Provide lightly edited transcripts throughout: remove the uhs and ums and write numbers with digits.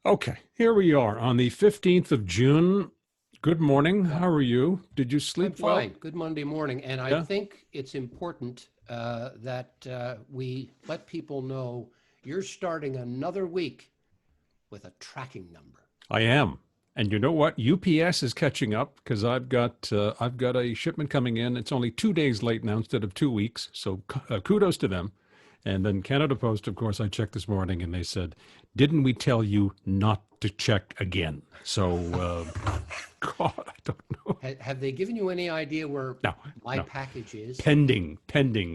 Okay, here we are on the 15th of June. Good morning. Yeah, How are you? Did you I'm sleep well? fine. Good Monday morning. And I Yeah, think it's important that we let people know you're starting another week with a tracking number. I am. And you know what? UPS is catching up because I've got a shipment coming in. It's only 2 days late now instead of 2 weeks. So kudos to them. And then Canada Post, of course, I checked this morning and they said, "Didn't we tell you not to check again?" So, God, I don't know. Have they given you any idea where No, my no. package is? Pending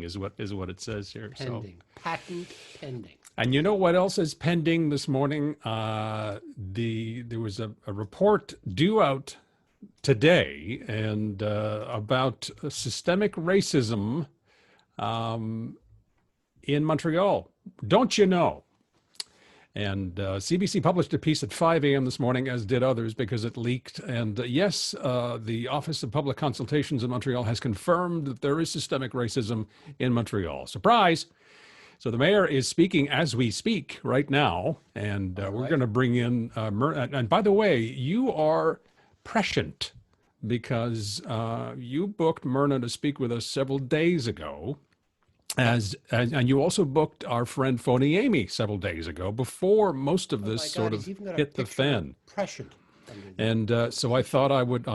is what it says here. So. Pending. Patent pending. And you know what else is pending this morning? There was a report due out today and about systemic racism um, in Montreal. Don't you know? And CBC published a piece at 5 a.m. this morning, as did others, because it leaked. And yes, the Office of Public Consultations in Montreal has confirmed that there is systemic racism in Montreal. Surprise! So the mayor is speaking as we speak right now, and All we're right. going to bring in Myrna. And by the way, you are prescient because you booked Myrna to speak with us several days ago, and you also booked our friend Phony Amy several days ago before most of Oh this my sort God, he's of even got a hit the picture of fan. prescient under there. And so I thought I would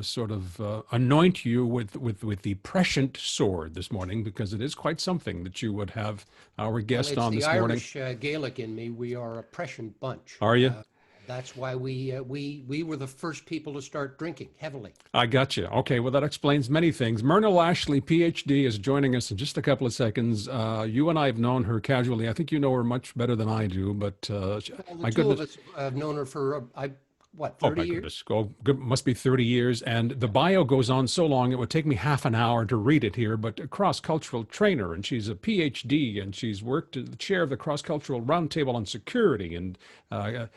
sort of anoint you with the prescient sword this morning because it is quite something that you would have our Well, guest it's on the this morning. Irish Gaelic in me. We are a prescient bunch. Are you? That's why we were the first people to start drinking heavily. I got you. Okay, well that explains many things. Myrna Lashley, PhD, is joining us in just a couple of seconds. You and I have known her casually. I think you know her much better than I do, but Well, the my two of goodness. us have known her for what, Oh 30 my years? goodness. Oh, must be 30 years. And the bio goes on so long, it would take me half an hour to read it here, but a cross-cultural trainer, and she's a PhD, and she's worked as the chair of the Cross-Cultural Roundtable on Security. And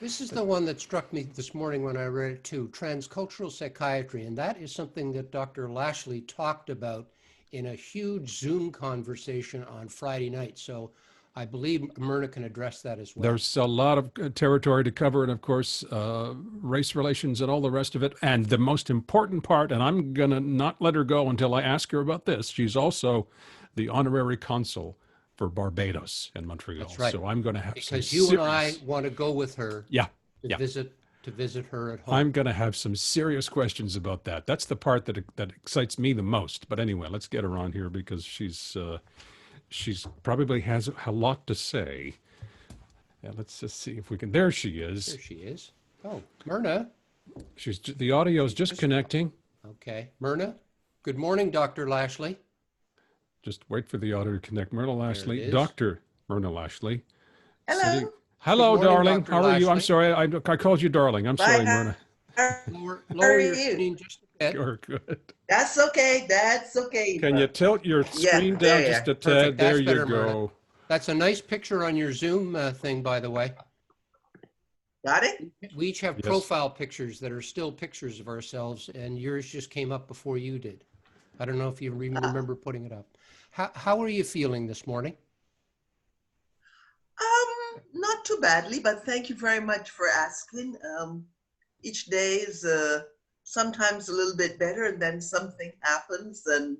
This is the one that struck me this morning when I read it too, transcultural psychiatry. And that is something that Dr. Lashley talked about in a huge Zoom conversation on Friday night. So I believe Myrna can address that as well. there's a lot of territory to cover, and of course, race relations and all the rest of it. And the most important part, and I'm going to not let her go until I ask her about this, she's also the honorary consul for Barbados in Montreal. That's right. So I'm going to have some Because you and I serious, want to go with her yeah, to yeah. visit her at home. I'm going to have some serious questions about that. That's the part that excites me the most. But anyway, let's get her on here because she's probably has a lot to say. Yeah, let's just see if we can. There she There is. she is. Oh, Myrna. She's the audio is just Just connecting. okay. Myrna. Good morning, Dr. Lashley. Just wait for the audio to connect. Myrna There it Lashley, is. Dr. Myrna Lashley, sitting. Hello. Good Hello, morning, darling. Dr. How are you? I'm Lashley. sorry. I called you darling. I'm Bye. sorry, Myrna. How Lower are your you? screen just a bit. You're good. That's okay. That's okay. Can you tilt your Yeah, screen down there. just a Perfect. tad? There That's you better, Myrna. go. That's a nice picture on your Zoom thing, by the way. Got it? We each have Yes. profile pictures that are still pictures of ourselves, and yours just came up before you did. I don't know if you even remember putting it up. How are you feeling this morning? Not too badly, but thank you very much for asking. Each day is sometimes a little bit better, and then something happens, and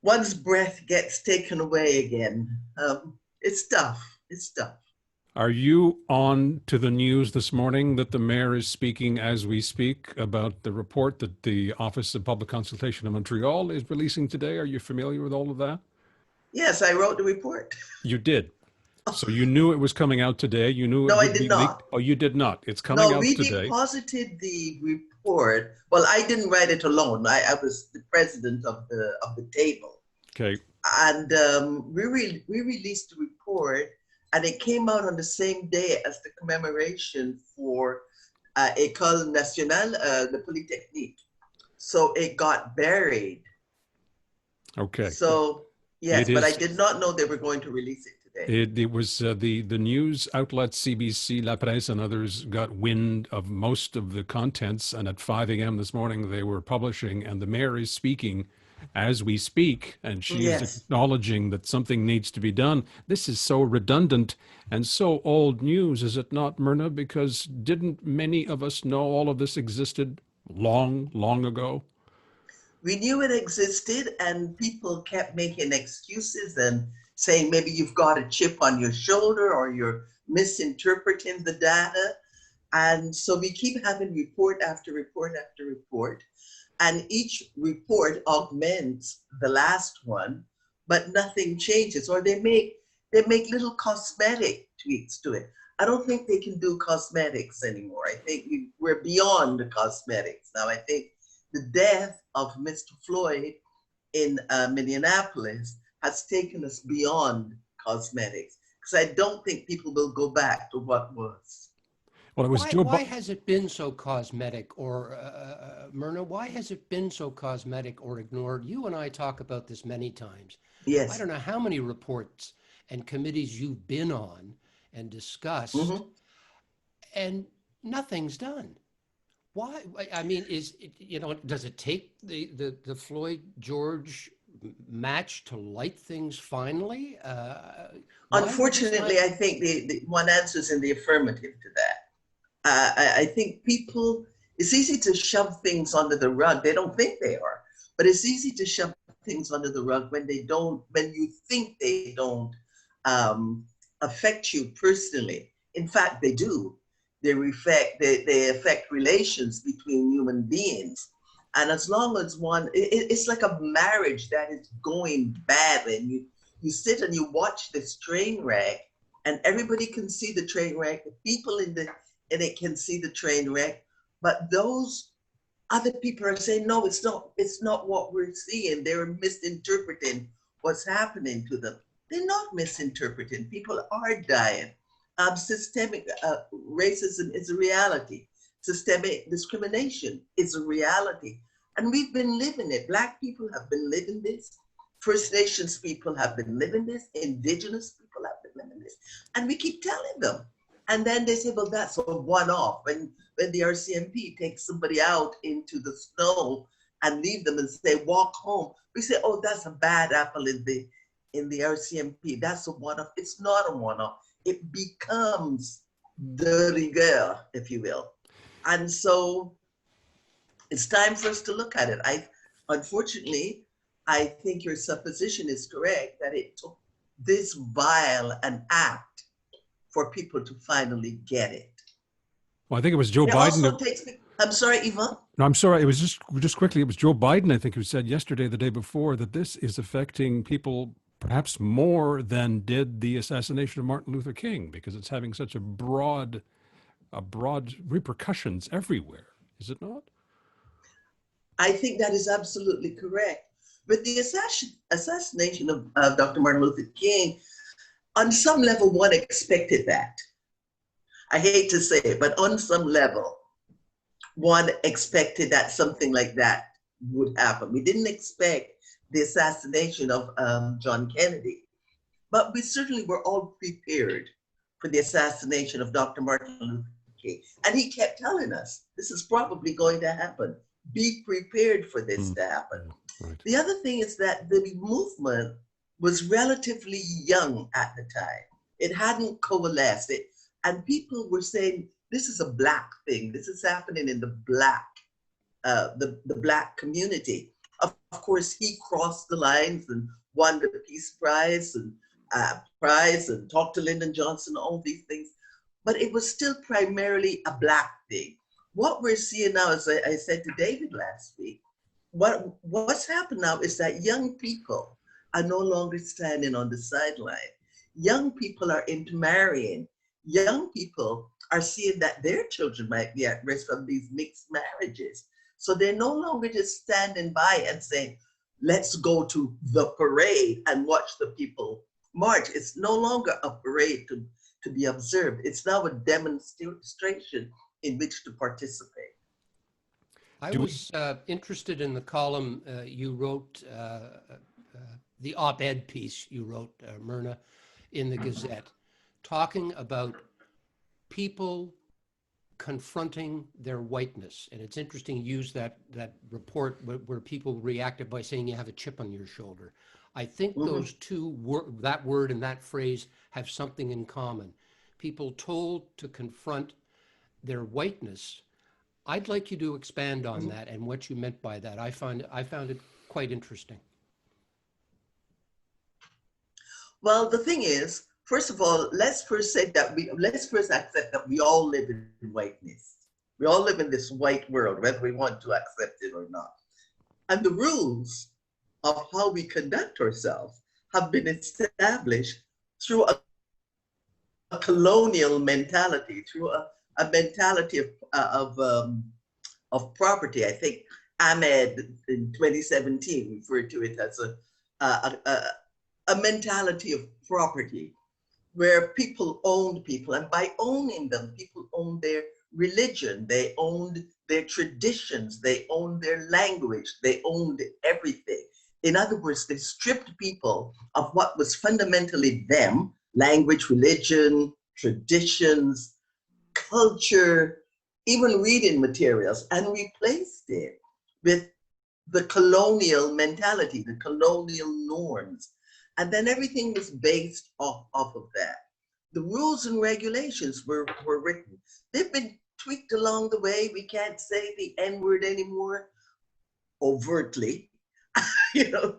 one's breath gets taken away again. It's tough. It's tough. Are you on to the news this morning that the mayor is speaking as we speak about the report that the Office of Public Consultation in Montreal is releasing today? Are you familiar with all of that? Yes, I wrote the report. You did. So you knew it was coming out today. You knew it No, I would did be leaked. not. Oh, you did not. It's coming No, out we today. deposited the report. Well, I didn't write it alone. I was the president of the table, Okay. and we released the report, and it came out on the same day as the commemoration for École Nationale de Polytechnique. So it got buried. Okay. So yes, It but I is. did not know they were going to release it today. It was the news outlet CBC, La Presse, and others got wind of most of the contents, and at 5 a.m. this morning they were publishing, and the mayor is speaking as we speak, and she is Yes. acknowledging that something needs to be done. This is so redundant and so old news, is it not, Myrna? Because didn't many of us know all of this existed long, long ago? We knew it existed, and people kept making excuses and saying maybe you've got a chip on your shoulder or you're misinterpreting the data. And so we keep having report after report after report. And each report augments the last one, but nothing changes, or they make little cosmetic tweaks to it. I don't think they can do cosmetics anymore. I think we're beyond the cosmetics now. I think the death of Mr. Floyd in Minneapolis has taken us beyond cosmetics, because I don't think people will go back to what was. Well, it was Why, Joe why Biden. has it been so cosmetic, or Myrna, why has it been so cosmetic or ignored? You and I talk about this many times. I Yes. don't know how many reports and committees you've been on and discussed, Hmm. and nothing's done. Why? I mean, does it take the Floyd George match to light things finally? Why would this not? Unfortunately, I think the one answer is in the affirmative to that. I think people, it's easy to shove things under the rug. They don't think they are, but it's easy to shove things under the rug when they don't, when you think they don't um, affect you personally. In fact, they do. They affect relations between human beings. And as long as it's like a marriage that is going bad, and you sit and you watch this train wreck, and everybody can see the train wreck. The people in it can see the train wreck, but those other people are saying, no, it's not what we're seeing. They're misinterpreting what's happening to them. They're not misinterpreting. People are dying. Systemic racism is a reality. Systemic discrimination is a reality. And we've been living it. Black people have been living this. First Nations people have been living this. Indigenous people have been living this. And we keep telling them. And then they say, well, that's a one-off. When the RCMP takes somebody out into the snow and leave them and say, walk home, we say, oh, that's a bad apple in the RCMP. That's a one-off. It's not a one-off. It becomes de rigueur, if you will. And so it's time for us to look at it. Unfortunately, I think your supposition is correct that it took this vile an act for people to finally get it. Well, I think it was Joe It Biden. also takes, I'm sorry, Yvonne? No, I'm sorry. It was just quickly. It was Joe Biden, I think, who said yesterday, the day before, that this is affecting people perhaps more than did the assassination of Martin Luther King, because it's having such a broad repercussions everywhere. Is it not? I think that is absolutely correct. But the assassination of Dr. Martin Luther King, on some level, one expected that. I hate to say it, but on some level, one expected that something like that would happen. We didn't expect the assassination of John Kennedy, but we certainly were all prepared for the assassination of Dr. Martin Luther King. And he kept telling us, this is probably going to happen. Be prepared for this to happen. Right. The other thing is that the movement was relatively young at the time. It hadn't coalesced. And people were saying, this is a Black thing. This is happening in the Black community. Of course, he crossed the lines and won the Peace Prize and talked to Lyndon Johnson, all these things. But it was still primarily a Black thing. What we're seeing now, as I said to David last week, what's happened now is that young people are no longer standing on the sideline. Young people are intermarrying. Young people are seeing that their children might be at risk from these mixed marriages. So they're no longer just standing by and saying, let's go to the parade and watch the people march. It's no longer a parade to be observed. It's now a demonstration in which to participate. I was interested in the column you wrote, the op-ed piece you wrote, Myrna, in the Gazette, talking about people confronting their whiteness. And it's interesting you use that report where people reacted by saying you have a chip on your shoulder. I think those that word and that phrase have something in common. People told to confront their whiteness. I'd like you to expand on that and what you meant by that. I found it quite interesting. Well, the thing is, first of all, let's first accept that we all live in whiteness. We all live in this white world, whether we want to accept it or not. And the rules of how we conduct ourselves have been established through a colonial mentality, through a mentality of property. I think Ahmed in 2017 referred to it as a mentality of property, where people owned people, and by owning them, people owned their religion, they owned their traditions, they owned their language, they owned everything. In other words, they stripped people of what was fundamentally them: language, religion, traditions, culture, even reading materials, and replaced it with the colonial mentality, the colonial norms. And then everything was based off of that. The rules and regulations were written. They've been tweaked along the way. We can't say the N-word anymore overtly. You know,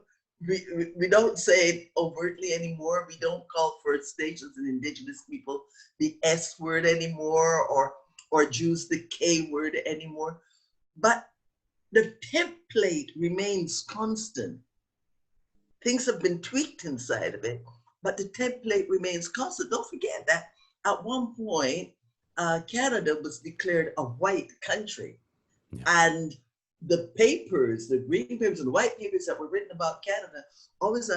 we don't say it overtly anymore. We don't call First Nations and Indigenous people the S word anymore, or Jews the K word anymore. But the template remains constant. Things have been tweaked inside of it, but the template remains constant. Don't forget that at one point, Canada was declared a white country. Yeah. And the papers, the green papers and the white papers that were written about Canada always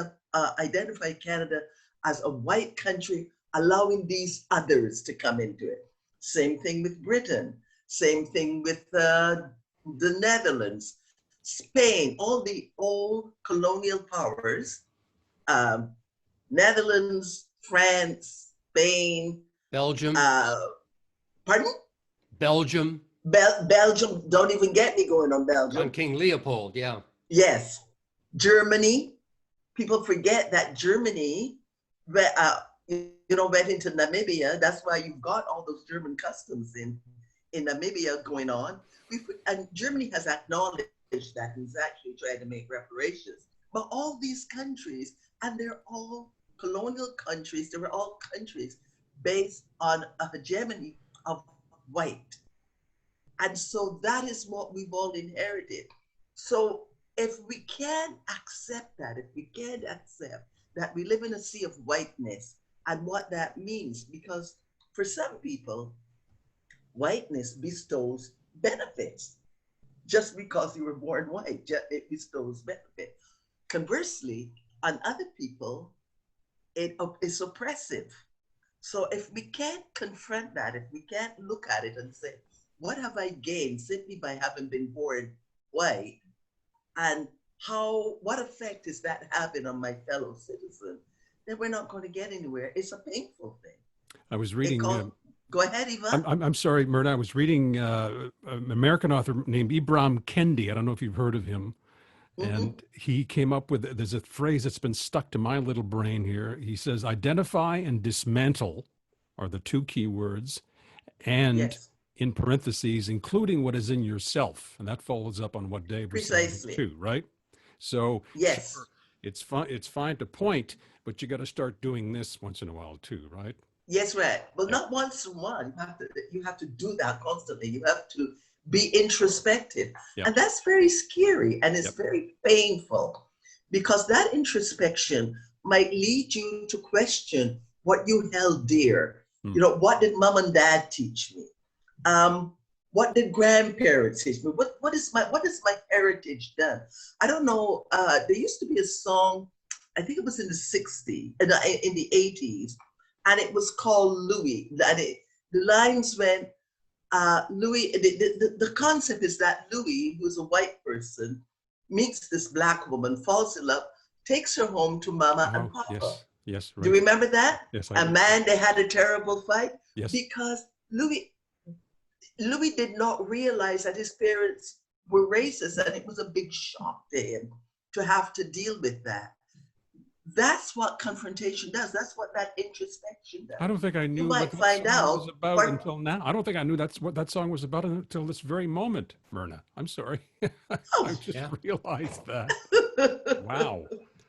identified Canada as a white country, allowing these others to come into it. Same thing with Britain, same thing with the Netherlands, Spain, all the old colonial powers, Netherlands, France, Spain, Belgium. Pardon? Belgium. Belgium, don't even get me going on Belgium. On King Leopold, yeah. Yes. Germany, people forget that Germany, went into Namibia. That's why you've got all those German customs in Namibia going on. And Germany has acknowledged that and is actually trying to make reparations. But all these countries, and they're all colonial countries, they were all countries based on a hegemony of white. And so that is what we've all inherited. So if we can't accept that, if we can't accept that we live in a sea of whiteness and what that means, because for some people, whiteness bestows benefits. Just because you were born white, it bestows benefit. Conversely, on other people, it is oppressive. So if we can't confront that, if we can't look at it and say, what have I gained simply by having been born white? And what effect is that having on my fellow citizen? Then we're not going to get anywhere. It's a painful thing. I was reading. Go ahead, Eva. I'm sorry, Myrna. I was reading an American author named Ibram Kendi. I don't know if you've heard of him. Mm-hmm. And he came up with, there's a phrase that's been stuck to my little brain here. He says, identify and dismantle are the two key words. And yes, in parentheses, including what is in yourself. And that follows up on what Dave was saying too, right? So yes, sure, it's fine to point, but you got to start doing this once in a while too, right? Yes, right. Well, not once in a while. You have to do that constantly. You have to be introspective. Yep. And that's very scary and it's very painful, because that introspection might lead you to question what you held dear. You know, what did mom and dad teach me? What did grandparents teach me? What is my heritage done? I don't know. There used to be a song, I think it was in the 60s, in the 80s, and it was called Louis. And the lines went, Louis, the concept is that Louis, who's a white person, meets this black woman, falls in love, takes her home to mama and papa. Yes, right. Do you remember that? Yes, they had a terrible fight. Yes. Because Louis, Louis did not realize that his parents were racist, and it was a big shock to him to have to deal with that. That's what confrontation does. That's what that introspection does. I don't think I You knew might what that find song was out, about but until now. I don't think I knew that's what that song was about until this very moment, Myrna. I'm sorry. oh, I just Yeah. realized that. Wow.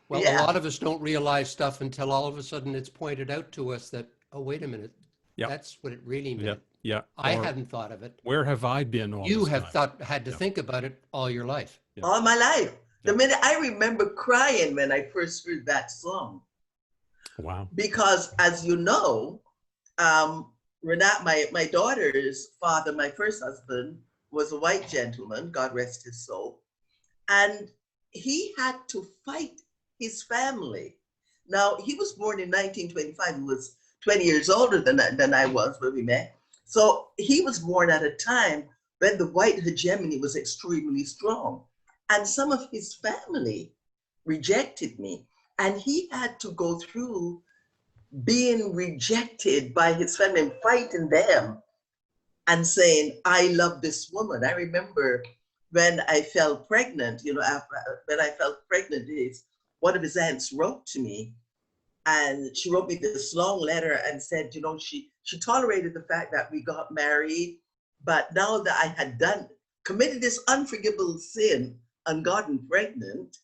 Well, a yeah, lot of us don't realize stuff until all of a sudden it's pointed out to us that, oh, wait a minute, Yeah. that's what it really Yeah. meant. Yeah. I Or hadn't thought of it. where have I been all You this have time? had to Yeah. think about it all your life. Yeah. all my life. The Yeah. minute I remember crying when I first heard that song, Wow. because as you know, Renat, my daughter's father, my first husband, was a white gentleman, God rest his soul. And he had to fight his family. Now, he was born in 1925. He was 20 years older than I was when we met. So he was born at a time when the white hegemony was extremely strong. And some of his family rejected me. And he had to go through being rejected by his family and fighting them and saying, I love this woman. I remember when I fell pregnant, when I felt pregnant, one of his aunts wrote to me, and she wrote me this long letter and said, she tolerated the fact that we got married, but now that I had committed this unforgivable sin and gotten pregnant,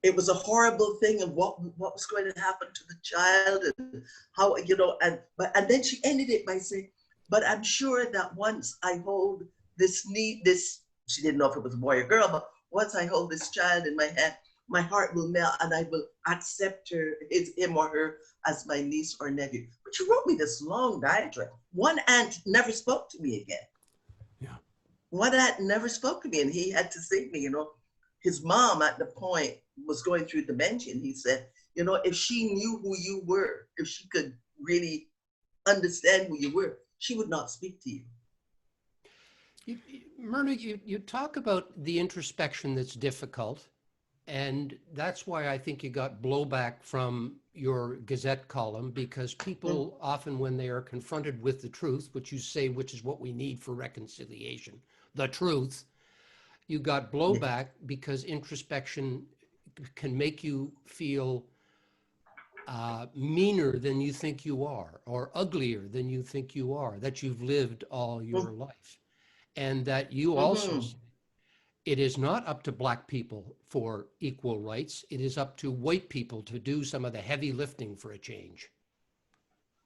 it was a horrible thing, and what was going to happen to the child, and how, and then she ended it by saying, but I'm sure that once I hold this, she didn't know if it was a boy or girl, but once I hold this child in my hand, my heart will melt and I will accept him or her as my niece or nephew. But she wrote me this long diatribe. One aunt never spoke to me again. Yeah. One aunt never spoke to me, and he had to say to me, his mom at the point was going through dementia. And he said, if she knew who you were, if she could really understand who you were, she would not speak to you. Myrna, you talk about the introspection that's difficult, and that's why I think you got blowback from your Gazette column, because people often, when they are confronted with the truth, which you say, which is what we need for reconciliation, the truth, you got blowback because introspection can make you feel meaner than you think you are, or uglier than you think you are, that you've lived all your life. And that you also say, it is not up to Black people for equal rights. It is up to white people to do some of the heavy lifting for a change.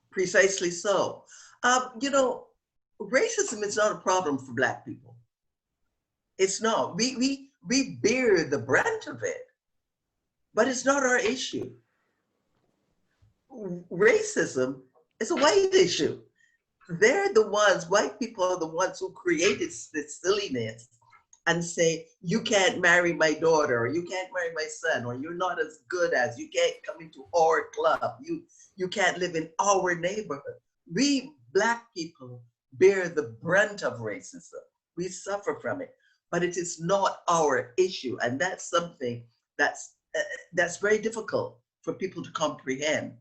Precisely so. Racism is not a problem for Black people. It's not. We bear the brunt of it, but it's not our issue. Racism is a white issue. White people are the ones who created this silliness and say, you can't marry my daughter, or you can't marry my son, or you're not as good as, you can't come into our club, you can't live in our neighborhood. We Black people bear the brunt of racism. We suffer from it, but it is not our issue. And that's something that's very difficult for people to comprehend.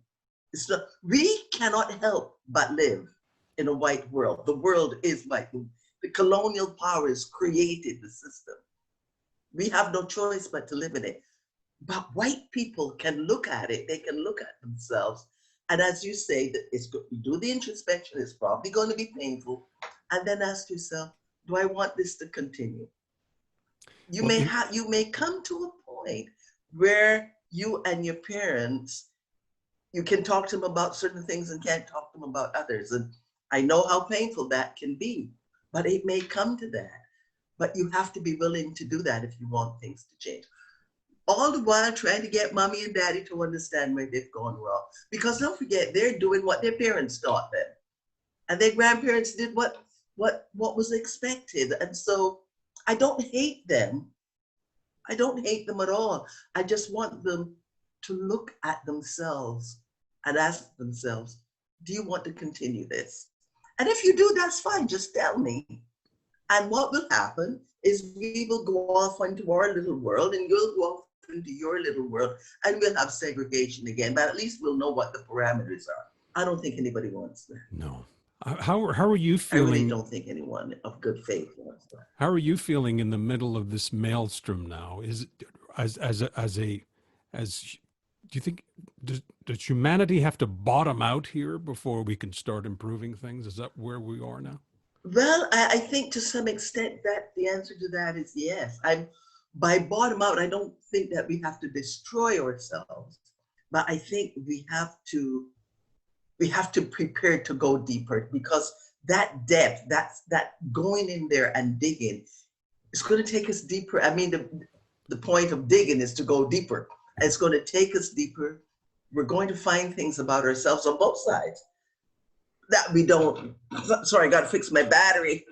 We cannot help but live in a white world. The world is white. The colonial powers created the system. We have no choice but to live in it. But white people can look at it. They can look at themselves. And as you say, you do the introspection, it's probably going to be painful. And then ask yourself, do I want this to continue? You may come to a point where you and your parents, you can talk to them about certain things and can't talk to them about others. And I know how painful that can be, but it may come to that. But you have to be willing to do that if you want things to change. All the while trying to get mommy and daddy to understand where they've gone wrong. Because don't forget, they're doing what their parents taught them. And their grandparents did what was expected. And so I don't hate them. I don't hate them at all. I just want them to look at themselves and ask themselves, do you want to continue this? And if you do, that's fine, just tell me. And what will happen is we will go off into our little world and you'll go off into your little world and we'll have segregation again, but at least we'll know what the parameters are. I don't think anybody wants that. No, How are you I really feeling? don't think anyone of good faith wants that. How are you feeling in the middle of this maelstrom now? Is it as do you think does humanity have to bottom out here before we can start improving things? Is that where we are now? Well, I think to some extent that the answer to that is yes. By bottom out, I don't think that we have to destroy ourselves, but I think we have to prepare to go deeper, because that depth, that going in there and digging, it's going to take us deeper. I mean, the point of digging is to go deeper. It's going to take us deeper. We're going to find things about ourselves on both sides that we don't. Sorry, I got to fix my battery.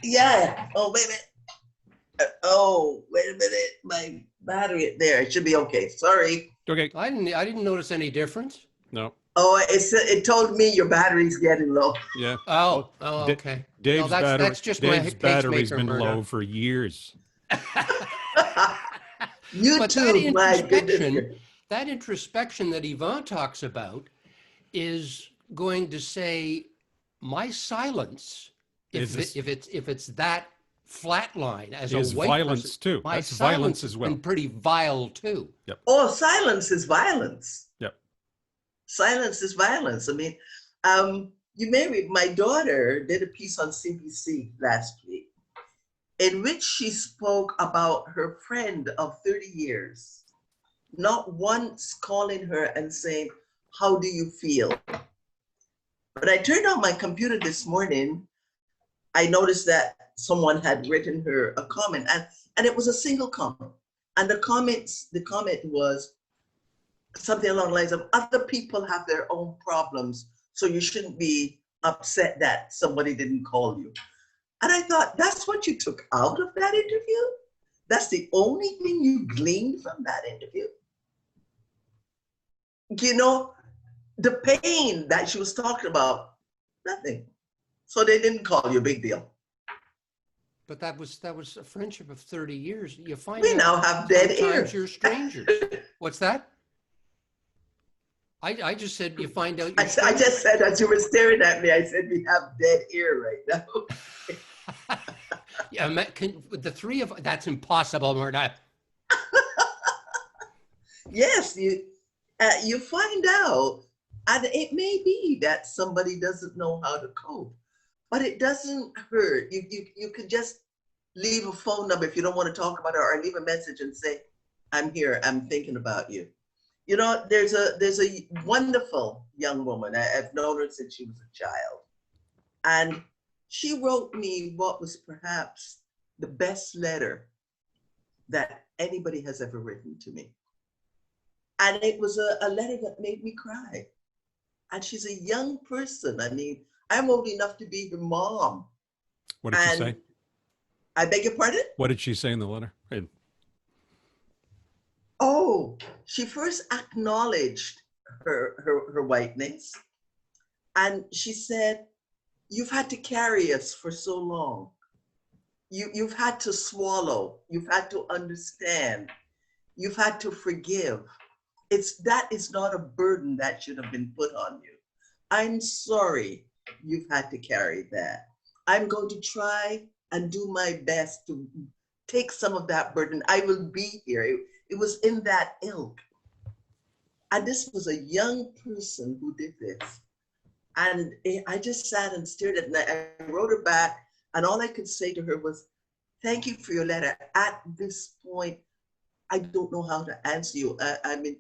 Yeah. Oh, wait a minute. Oh, wait a minute. My battery there. It should be okay. Sorry. Okay. I didn't notice any difference. No. Oh, it told me your battery's getting low. Yeah. Oh, Da- okay. Dave's No, battery. that's just Dave's my battery's pacemaker, been Myrna. low for years. You But too, my goodness. that introspection that Yvonne talks about is going to say, my silence, Is this- if it's that flat line as Is a white violence person, too. my That's silence violence has as well. been pretty vile too. Oh, silence is violence. Yep. Silence is violence. I mean, my daughter did a piece on CBC last week in which she spoke about her friend of 30 years, not once calling her and saying, how do you feel? But I turned on my computer this morning, I noticed that someone had written her a comment, and it was a single comment. And the comment was something along the lines of, other people have their own problems, so you shouldn't be upset that somebody didn't call you. And I thought, that's what you took out of that interview? That's the only thing you gleaned from that interview? You know, the pain that she was talking about, nothing. So they didn't call you, big deal. But that was a friendship of 30 years. You find We out now have dead sometimes ear. you're strangers. What's that? I just said you find out you're I strangers. just said, as you were staring at me, I said, we have dead ear right now. Yeah, the three of that's impossible, Myrna. Yes, you find out, and it may be that somebody doesn't know how to cope, but it doesn't hurt. You could just leave a phone number if you don't want to talk about it, or leave a message and say, I'm here, I'm thinking about you. You know, there's a wonderful young woman. I've known her since she was a child. And she wrote me what was perhaps the best letter that anybody has ever written to me. And it was a letter that made me cry. And she's a young person. I mean, I'm old enough to be her mom. What did she say? I beg your pardon? What did she say in the letter? Hey. Oh, she first acknowledged her whiteness. And she said, you've had to carry us for so long. You've had to swallow. You've had to understand. You've had to forgive. That is not a burden that should have been put on you. I'm sorry you've had to carry that. I'm going to try and do my best to take some of that burden. I will be here. It was in that ilk. And this was a young person who did this. And I just sat and stared at it. I wrote her back, and all I could say to her was, thank you for your letter. At this point, I don't know how to answer you. I mean,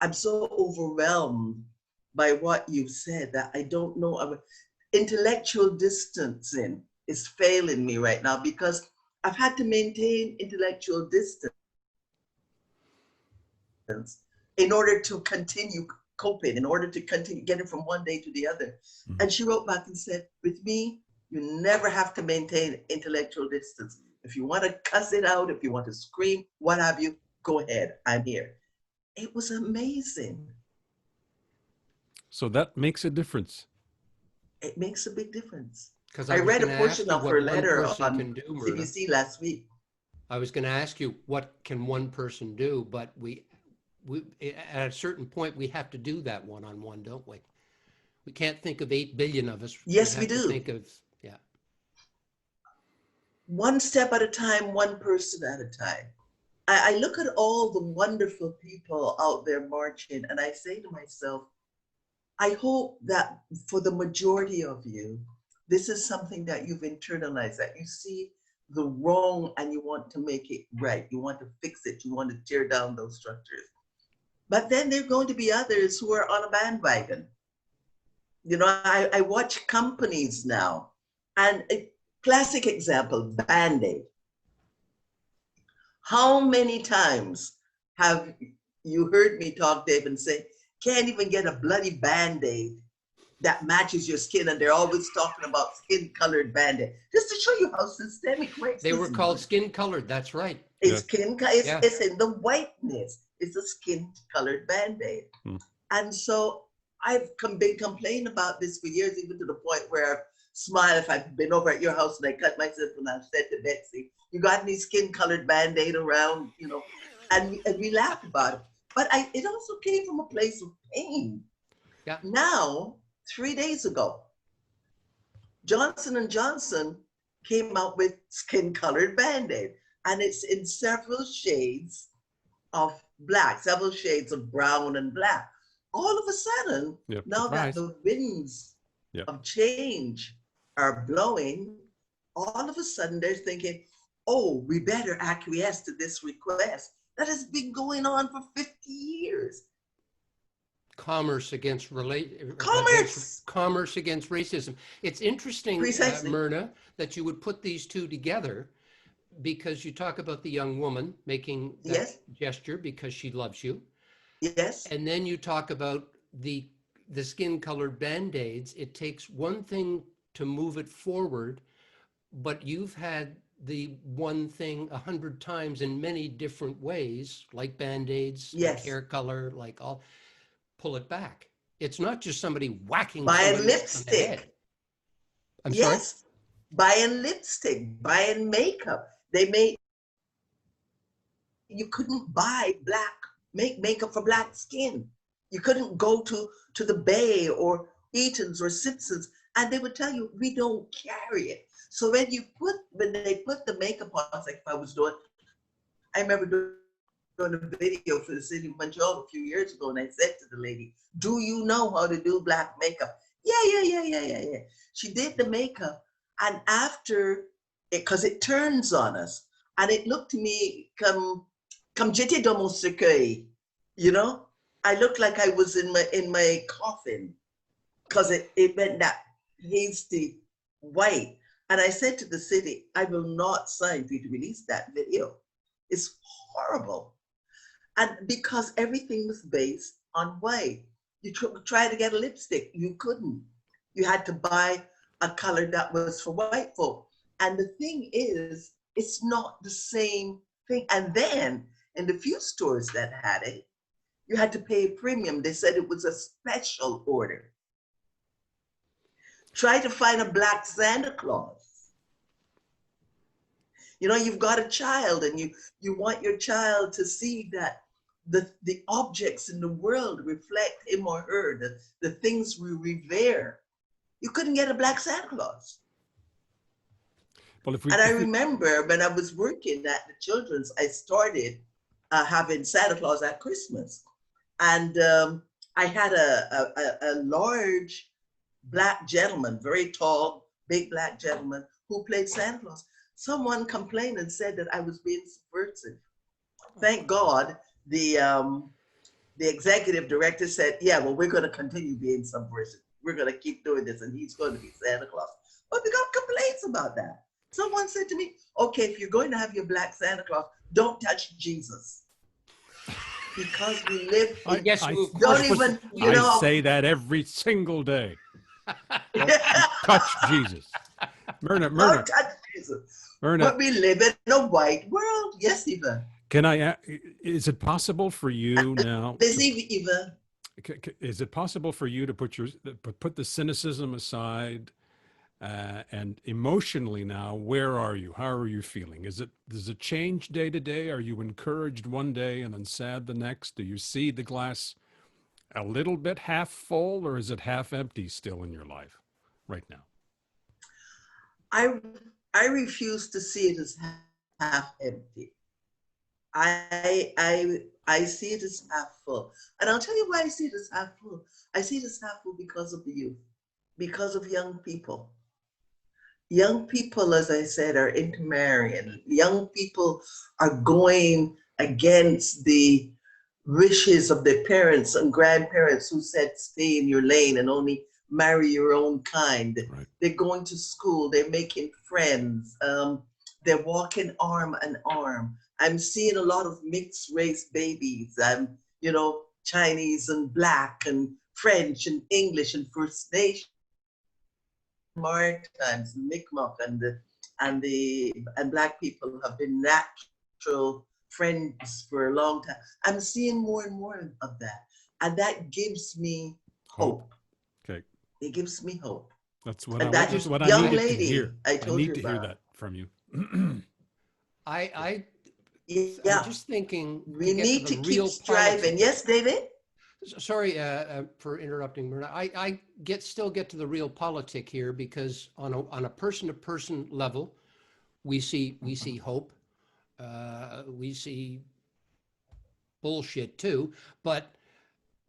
I'm so overwhelmed by what you've said that I don't know. Intellectual distancing is failing me right now, because I've had to maintain intellectual distance in order to continue coping, in order to continue getting from one day to the other. Mm-hmm. And she wrote back and said, with me, you never have to maintain intellectual distance. If you want to cuss it out, if you want to scream, what have you, go ahead, I'm here. It was amazing. So that makes a difference. It makes a big difference. Because I read a portion of her letter on CBC last week. I was going to ask you, what can one person do? But at a certain point, we have to do that one-on-one, don't we? We can't think of 8 billion of us. Yes, we we have to do. think of, yeah. One step at a time, one person at a time. I look at all the wonderful people out there marching, and I say to myself, I hope that for the majority of you, this is something that you've internalized, that you see the wrong and you want to make it right. You want to fix it. You want to tear down those structures. But then there are going to be others who are on a bandwagon. You know, I watch companies now, and a classic example, Band-Aid. How many times have you heard me talk, Dave, and say, can't even get a bloody Band-Aid that matches your skin, and they're always talking about skin-colored Band-Aid, just to show you how systemic racism. They were called skin-colored, that's right. It's Yeah. it's in the whiteness. It's a skin-colored Band-Aid. And so I've been complaining about this for years, even to the point where I've smiled if I've been over at your house and I cut myself and I've said to Betsy, you got any skin-colored Band-Aid around, you know, and we laughed about it. But it also came from a place of pain. Yeah. Now, 3 days ago, Johnson & Johnson came out with skin-colored Band-Aid, and it's in several shades of black, several shades of brown and black. All of a sudden, now surprise. that the winds of change are blowing, all of a sudden they're thinking, oh, we better acquiesce to this request that has been going on for 50 years. Commerce against commerce against racism. It's interesting, Myrna, that you would put these two together, because you talk about the young woman making that gesture because she loves you. Yes. And then you talk about the skin-colored Band-Aids. It takes one thing to move it forward, but you've had the one thing 100 times in many different ways, like Band-Aids, like hair color, like all. Pull it back. It's not just somebody whacking buying lipstick. On the head. I'm sorry? Buying lipstick, buying makeup. You couldn't buy makeup for black skin. You couldn't go to the Bay or Eaton's or Simpsons, and they would tell you, we don't carry it. So when they put the makeup on, like if I was doing, I remember doing a video for the city of Montreal a few years ago, and I said to the lady, do you know how to do black makeup? Yeah. She did the makeup, and after it, because it turns on us, and it looked to me comme j'étais dans mon cercueil, you know? I looked like I was in my coffin, because it went that hasty white. And I said to the city, I will not sign for you to release that video. It's horrible. And because everything was based on white. You try to get a lipstick, you couldn't. You had to buy a color that was for white folk. And the thing is, it's not the same thing. And then in the few stores that had it, you had to pay a premium. They said it was a special order. Try to find a black Santa Claus. You know, you've got a child and you want your child to see that the objects in the world reflect him or her, the things we revere. You couldn't get a black Santa Claus. Well, I remember when I was working at the Children's, I started having Santa Claus at Christmas. And I had a large black gentleman, very tall, big black gentleman who played Santa Claus. Someone complained and said that I was being subversive. Thank God the executive director said, yeah, well, we're going to continue being subversive. We're going to keep doing this, and he's going to be Santa Claus. But we got complaints about that. Someone said to me, okay, if you're going to have your black Santa Claus, don't touch Jesus. Because we live in, I say that every single day. Don't touch Jesus. Myrna. Don't touch Jesus. Myrna. But we live in a white world. Yes, Eva. Is it possible for you now? Eva. Is it possible for you to put the cynicism aside And emotionally now, where are you? How are you feeling? Does it change day to day? Are you encouraged one day and then sad the next? Do you see the glass a little bit half full, or is it half empty still in your life right now? I I refuse to see it as half empty. I see it as half full. And I'll tell you why I see it as half full. I see it as half full because of the youth, because of young people. Young people, as I said, are intermarrying. Young people are going against the wishes of their parents and grandparents who said, stay in your lane and only marry your own kind. Right. They're going to school, they're making friends, they're walking arm in arm. I'm seeing a lot of mixed race babies. You know, Chinese and Black and French and English and First Nation, Maritimes, Mi'kmaq, and Black people have been natural friends for a long time. I'm seeing more and more of that, and that gives me hope. Okay, it gives me hope. that's what And I that that's what I young needed to lady hear. I I told need you to hear about. that from you. I'm Yeah, just thinking we to get need to to the keep real striving. politics. Yes, David? Sorry for interrupting, Myrna. I still get to the real politic here because on a person-to-person level, we see hope. We see bullshit too. But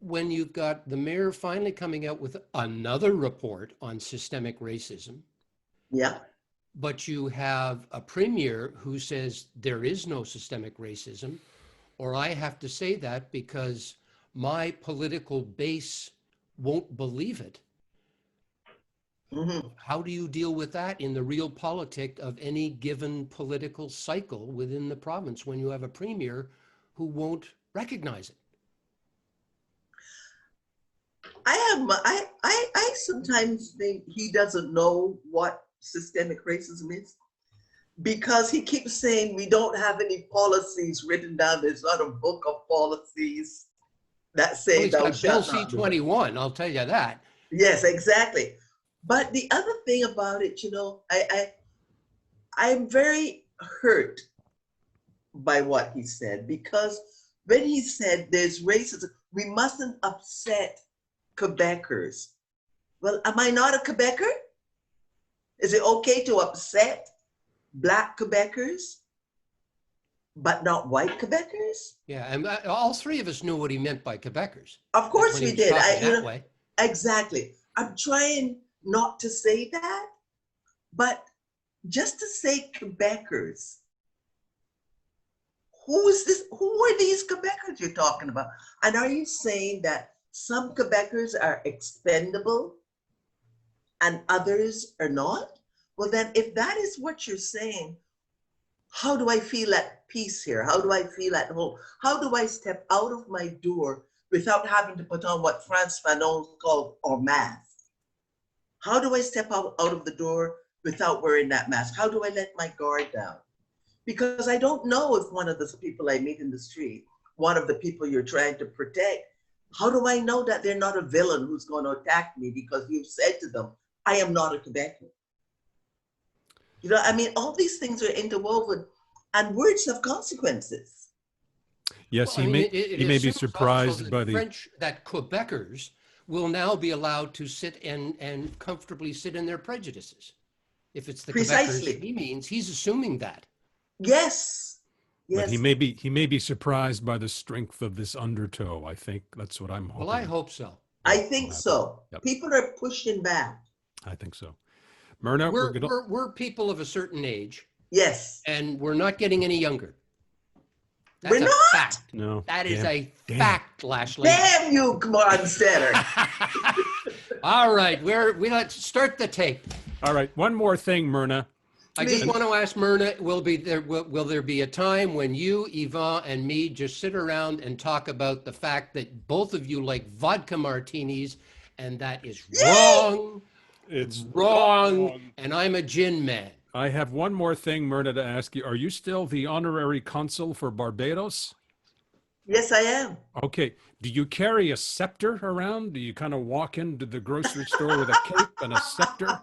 when you've got the mayor finally coming out with another report on systemic racism, Yeah. but you have a premier who says there is no systemic racism, or I have to say that because my political base won't believe it. Mm-hmm. How do you deal with that in the real politic of any given political cycle within the province when you have a premier who won't recognize it? I sometimes think he doesn't know what systemic racism is because he keeps saying we don't have any policies written down. There's not a book of policies that say Well, he's thou got Bill shalt not do it. C-21, I'll tell you that. Yes, exactly. But the other thing about it, you know, I'm very hurt by what he said because when he said there's racism, we mustn't upset Quebecers. Well, am I not a Quebecer? Is it okay to upset Black Quebecers, but not white Quebecers? Yeah, and all three of us knew what he meant by Quebecers. Of course when he we was did. talking that way. Exactly. I'm trying not to say that, but just to say Quebecers. Who is this? Who are these Quebecers you're talking about? And are you saying that some Quebecers are expendable and others are not? Well, then if that is what you're saying, how do I feel at peace here? How do I feel at home? How do I step out of my door without having to put on what Frantz Fanon called a mask? How do I step out of the door without wearing that mask? How do I let my guard down? Because I don't know if one of the people I meet in the street, one of the people you're trying to protect, how do I know that they're not a villain who's going to attack me because you've said to them, I am not a Quebecan? You know, I mean, all these things are interwoven and words have consequences. Yes, Well, I mean, he may be assumes also surprised that by the that Quebecers will now be allowed to sit and comfortably sit in their prejudices. If it's the Precisely. Quebecers he means, he's assuming that. Yes. but Yes. he may be surprised by the strength of this undertow. I think that's what I'm hoping. Well, I hope so. I will think happen. so. Yep. People are pushing back. I think so. Myrna, We're people of a certain age, Yes. and we're not getting any younger. That's We're a not? fact. No. That is damn. a Damn. fact, Lashley. Damn you, Monstetter. All right, we let's start the tape. All right, one more thing, Myrna. I just Please. want to ask Myrna, will there be a time when you, Yvonne, and me just sit around and talk about the fact that both of you like vodka martinis, and that is wrong, It's wrong, and I'm a gin man. I have one more thing, Myrna, to ask you. Are you still the honorary consul for Barbados? Yes, I am. Okay. Do you carry a scepter around? Do you kind of walk into the grocery store with a cape and a scepter?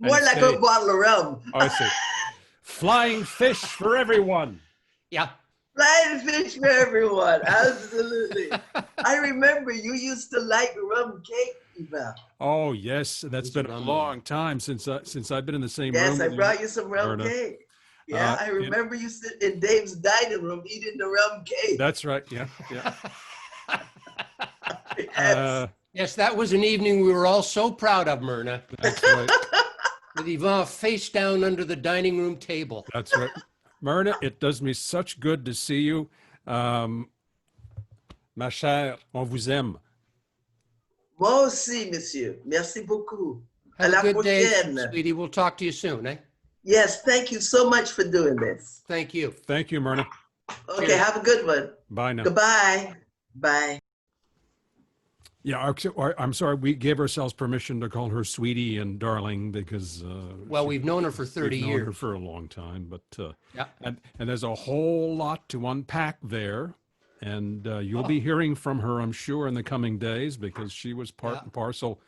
More and like say, a bottle of rum. I say, flying fish for everyone. Yeah. Flying fish for everyone. Absolutely. I remember you used to like rum cake, Eva. Oh yes, that's He's a been a rum long man. time since I've been in the same Yes, room I with you, brought you some rum Myrna. cake. Yeah, I It- remember you sitting in Dave's dining room eating the rum cake. that's right. Yeah, yeah. Yes. Yes, that was an evening we were all so proud of, Myrna, That's right. with Yvonne face down under the dining room table. That's right. Myrna, it does me such good to see you. Ma chère, on vous aime. Moi aussi, monsieur. Merci beaucoup. À Have la a good day, prochaine. sweetie. We'll talk to you soon, eh? Yes, thank you so much for doing this. Thank you. Thank you, Myrna. Okay, Cheers. have a good one. Bye now. Goodbye. Bye. Yeah, I'm sorry. We gave ourselves permission to call her sweetie and darling because Well, we've known her for 30 we've known her years. for a long time. But Yeah. and there's a whole lot to unpack there, and you'll be hearing from her, I'm sure, in the coming days because she was part Yeah. and parcel,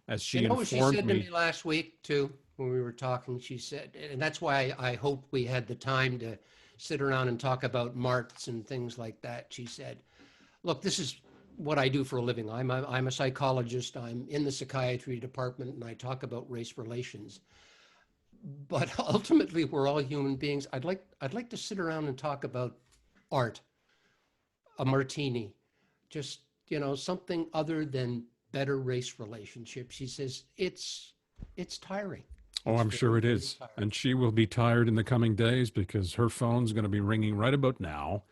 as she You know what she informed said to me. me last week, too, when we were talking? She said, and that's why I hope we had the time to sit around and talk about marts and things like that. She said, look, this is what I do for a living. I'm a psychologist. I'm in the psychiatry department, and I talk about race relations. But ultimately, we're all human beings. I'd like to sit around and talk about art, a martini, just, something other than better race relationships. She says it's tiring. Oh, It's I'm sure very, it very is. tiring. And she will be tired in the coming days because her phone's going to be ringing right about now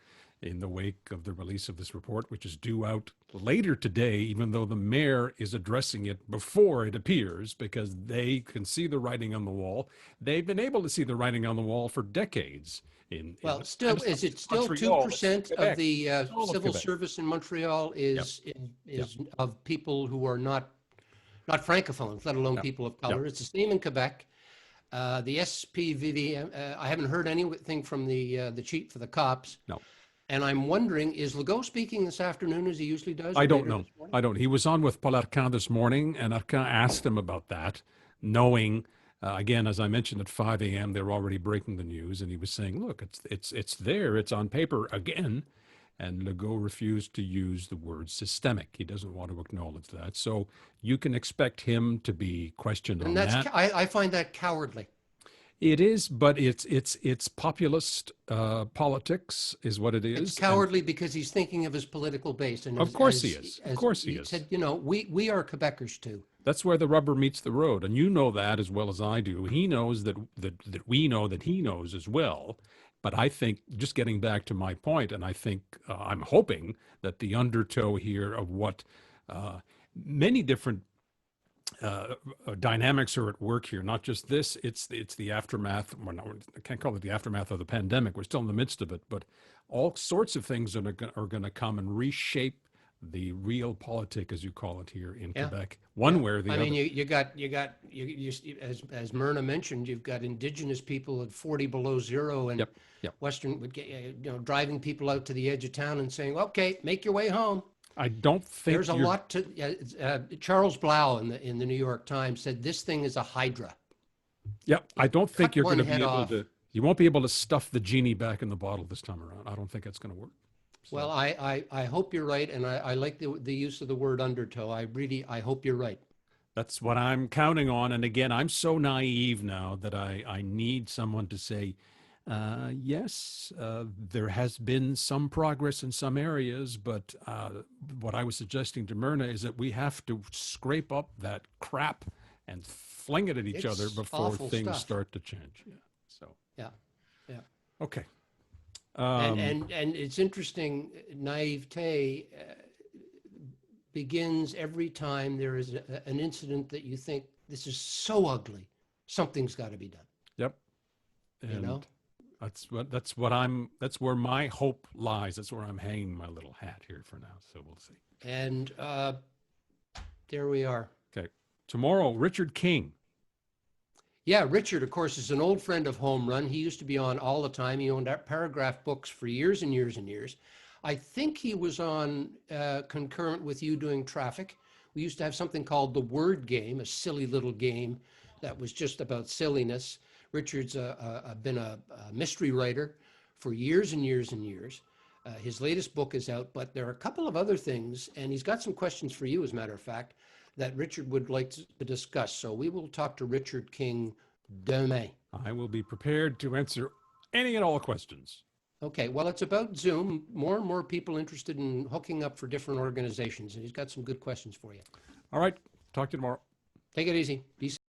in the wake of the release of this report, which is due out later today, even though the mayor is addressing it before it appears because they can see the writing on the wall. They've been able to see the writing on the wall for decades. Well, still, is it still 2% of the civil service in Montreal is of people who are not francophones, let alone people of color? It's the same in Quebec. The SPVV, I haven't heard anything from the chief for the cops. No. And I'm wondering, is Legault speaking this afternoon as he usually does? I or don't later know. this morning? I don't. He was on with Paul Arcand this morning, and Arcand asked him about that, knowing, again, as I mentioned at 5 a.m., they're already breaking the news, and he was saying, look, it's there, it's on paper again. And Legault refused to use the word systemic. He doesn't want to acknowledge that. So you can expect him to be questioned on And that's, that. I find that cowardly. It is, but it's populist politics is what it is. It's cowardly because he's thinking of his political base. And Of course he is. Of course he is. said, we are Quebecers too. That's where the rubber meets the road, and you know that as well as I do. He knows that we know that he knows as well. But I think, just getting back to my point, and I think I'm hoping that the undertow here of what many different dynamics are at work here. Not just this; it's the aftermath. Well, no, I can't call it the aftermath of the pandemic. We're still in the midst of it, but all sorts of things are going to come and reshape the real politic, as you call it here in Quebec, one way or the other. I mean, you as Myrna mentioned, you've got Indigenous people at 40 below zero, and Western would get driving people out to the edge of town and saying, "Okay, make your way home." I don't think There's a lot to. Charles Blau in the New York Times said this thing is a hydra. Yeah, I don't think cut you're going to one be head able off. to. You won't be able to stuff the genie back in the bottle this time around. I don't think that's going to work. So, Well, I hope you're right, and I like the use of the word undertow. I hope you're right. that's what I'm counting on. And again, I'm so naive now that I need someone to say, yes, there has been some progress in some areas, but what I was suggesting to Myrna is that we have to scrape up that crap and fling it at each other It's before awful things stuff. start to change. Yeah. So, Yeah. okay. And it's interesting, naivete begins every time there is an incident that you think, this is so ugly, something's got to be done. Yep. And That's where my hope lies. That's where I'm hanging my little hat here for now. So we'll see. And there we are. Okay. Tomorrow, Richard King. Yeah, Richard, of course, is an old friend of Home Run. He used to be on all the time. He owned Paragraph Books for years and years and years. I think he was on concurrent with you doing Traffic. We used to have something called the Word Game, a silly little game that was just about silliness. Richard's been a mystery writer for years and years and years. His latest book is out, but there are a couple of other things, and he's got some questions for you, as a matter of fact, that Richard would like to discuss. So we will talk to Richard King demain. I will be prepared to answer any and all questions. Okay, well, it's about Zoom. More and more people interested in hooking up for different organizations, and he's got some good questions for you. All right. Talk to you tomorrow. Take it easy. Be safe.